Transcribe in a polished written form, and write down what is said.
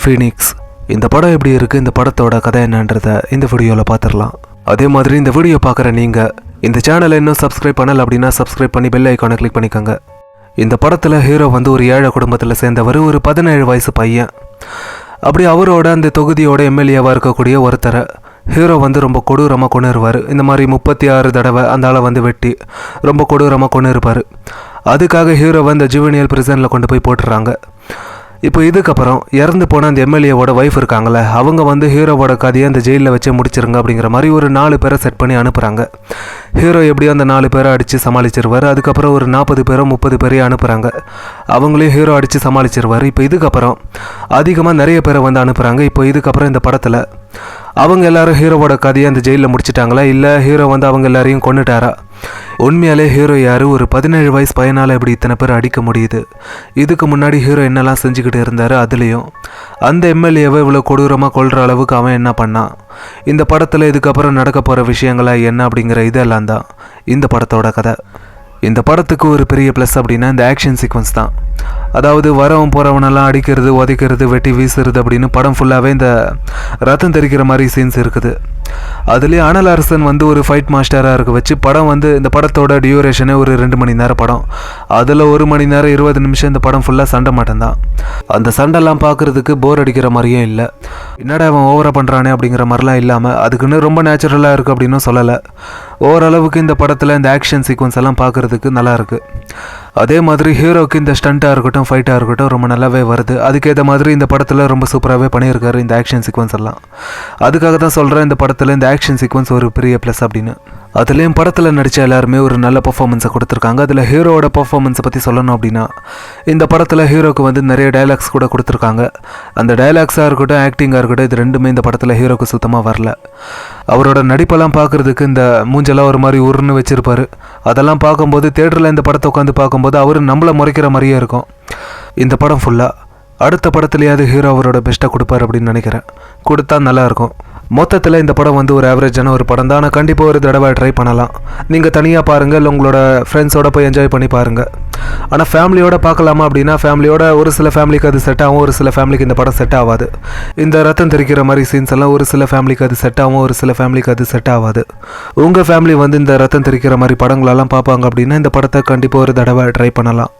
Phoenix. இந்த படம் எப்படி இருக்குது, இந்த படத்தோட கதை என்னன்றதை இந்த வீடியோவில் பார்த்துடலாம். அதே மாதிரி இந்த வீடியோ பார்க்குற நீங்கள் இந்த சேனலை இன்னும் சப்ஸ்கிரைப் பண்ணலை அப்படின்னா சப்ஸ்கிரைப் பண்ணி பெல் ஐக்கானை கிளிக் பண்ணிக்கோங்க. இந்த படத்தில் ஹீரோ வந்து ஒரு ஏழை குடும்பத்தில் சேர்ந்தவர், ஒரு 17 வயசு பையன். அப்படி அவரோட அந்த தொகுதியோட எம்எல்ஏவாக இருக்கக்கூடிய ஒருத்தரை ஹீரோ வந்து ரொம்ப கொடூரமாக கொண்டு இருப்பார். இந்த மாதிரி 36 தடவை அந்த ஆளை வந்து வெட்டி ரொம்ப கொடூரமாக கொண்டு இருப்பார். அதுக்காக ஹீரோவை அந்த ஜுவனியல் பிரிசனில் கொண்டு போய் போட்டுடுறாங்க. இப்போ இதுக்கப்புறம் இறந்து போன அந்த எம்எல்ஏவோட ஒய்ஃப் இருக்காங்களே, அவங்க வந்து ஹீரோவோட கதையை அந்த ஜெயிலில் வச்சே முடிச்சிருங்க அப்படிங்கிற மாதிரி ஒரு 4 பேரை செட் பண்ணி அனுப்புகிறாங்க. ஹீரோ எப்படியோ அந்த 4 பேரை அடித்து சமாளிச்சிருவார். அதுக்கப்புறம் ஒரு 40 பேரோ 30 பேரையும் அனுப்புகிறாங்க. அவங்களையும் ஹீரோ அடித்து சமாளிச்சிருவார். இப்போ இதுக்கப்புறம் அதிகமாக நிறைய பேரை வந்து அனுப்புகிறாங்க. இப்போ இதுக்கப்புறம் இந்த படத்தில் அவங்க எல்லாரும் ஹீரோவோட கதையை அந்த ஜெயிலில் முடிச்சிட்டாங்களா, இல்லை ஹீரோ வந்து அவங்க எல்லாரையும் கொண்டுட்டாரா? உண்மையாலே ஹீரோ யார்? ஒரு 17 வயசு பையனால் எப்படி இத்தனை பேர் அடிக்க முடியுது? இதுக்கு முன்னாடி ஹீரோ என்னெல்லாம் செஞ்சுக்கிட்டு இருந்தார்? அதுலேயும் அந்த எம்எல்ஏவை இவ்வளோ கொடூரமாக கொள்கிற அளவுக்கு அவன் என்ன பண்ணான்? இந்த படத்தில் இதுக்கப்புறம் நடக்க போகிற விஷயங்களா என்ன அப்படிங்கிற இதெல்லாம் தான் இந்த படத்தோட கதை. இந்த படத்துக்கு ஒரு பெரிய ப்ளஸ் அப்படின்னா இந்த ஆக்ஷன் சீக்வன்ஸ் தான். அதாவது வரவன் போகிறவனெல்லாம் அடிக்கிறது, உதைக்கிறது, வெட்டி வீசுறது அப்படின்னு படம் ஃபுல்லாகவே இந்த ரத்தம் தெரிக்கிற மாதிரி சீன்ஸ் இருக்குது. அதுலேயே அனல் அரசன் வந்து ஒரு ஃபைட் மாஸ்டராக இருக்க வச்சு படம் வந்து இந்த படத்தோட டியூரேஷனே ஒரு 2 மணி நேரம் படம். அதில் 1 மணி நேரம் 20 நிமிஷம் இந்த படம் ஃபுல்லாக சண்டை மட்டும்தான். அந்த சண்டைலாம் பார்க்குறதுக்கு போர் அடிக்கிற மாதிரியும் இல்லை. என்னடா அவன் ஓவராக பண்ணுறானே அப்படிங்கிற மாதிரிலாம் இல்லாமல் அதுக்குன்னு ரொம்ப நேச்சுரலாக இருக்குது அப்படின்னும் சொல்லலை. ஓரளவுக்கு இந்த படத்தில் இந்த ஆக்ஷன் சீக்வன்ஸ் எல்லாம் பார்க்குறதுக்கு நல்லாயிருக்கு. அதே மாதிரி ஹீரோக்கு இந்த ஸ்டண்ட்டாக இருக்கட்டும், ஃபைட்டாக இருக்கட்டும் ரொம்ப நல்லாவே வருது. அதுக்கேற்ற மாதிரி இந்த படத்தில் ரொம்ப சூப்பராகவே பண்ணியிருக்காரு இந்த ஆக்ஷன் சீக்வன்ஸ் எல்லாம். அதுக்காக தான் சொல்கிறேன் இந்த படத்தில் இந்த ஆக்ஷன் சீக்வன்ஸ் ஒரு பெரிய ப்ளஸ் அப்படின்னு. அதுலேயும் படத்தில் நடித்த எல்லாருமே ஒரு நல்ல பர்ஃபார்மன்ஸை கொடுத்துருக்காங்க. அதில் ஹீரோவோட பர்ஃபார்மன்ஸை பற்றி சொல்லணும் அப்படின்னா இந்த படத்தில் ஹீரோக்கு வந்து நிறைய டைலாக்ஸ் கூட கொடுத்துருக்காங்க. அந்த டைலாக்ஸாக இருக்கட்டும், ஆக்டிங்காக இருக்கட்டும், இது ரெண்டுமே இந்த படத்தில் ஹீரோக்கு சுத்தமாக வரல. அவரோட நடிப்பெல்லாம் பார்க்குறதுக்கு இந்த மூஞ்செல்லாம் ஒரு மாதிரி உருன்னு வச்சுருப்பார். அதெல்லாம் பார்க்கும்போது தேட்டரில் இந்த படத்தை உட்காந்து பார்க்கும்போது அவர் நம்மளை முறைக்கிற மாதிரியே இருக்கும். இந்த படம் ஃபுல்லாக அடுத்த படத்துலையாவது ஹீரோ அவரோட பெஸ்ட்டாக கொடுப்பார் அப்படின்னு நினைக்கிறேன். கொடுத்தா நல்லாயிருக்கும். மொத்தத்தில் இந்த படம் வந்து ஒரு ஆவரேஜான ஒரு படம் தான். ஆனால் கண்டிப்பாக ஒரு தடவை ட்ரை பண்ணலாம். நீங்கள் தனியாக பாருங்கள், இல்லை உங்களோட ஃப்ரெண்ட்ஸோட போய் என்ஜாய் பண்ணி பாருங்கள். ஆனால் ஃபேமிலியோட பார்க்கலாமா அப்படின்னா ஃபேமிலியோட ஒரு சில ஃபேமிலிக்கு அது செட் ஆகும், ஒரு சில ஃபேமிலிக்கு இந்த படம் செட் ஆகாது. இந்த ரத்தம் தெரிக்கிற மாதிரி சீன்ஸ் எல்லாம் ஒரு சில ஃபேமிலிக்கு அது செட் ஆகும், ஒரு சில ஃபேமிலிக்கு அது செட் ஆகாது. உங்கள் ஃபேமிலி வந்து இந்த ரத்தம் தெரிக்கிற மாதிரி படங்களெல்லாம் பார்ப்பாங்க அப்படின்னா இந்த படத்தை கண்டிப்பாக ஒரு தடவை ட்ரை பண்ணலாம்.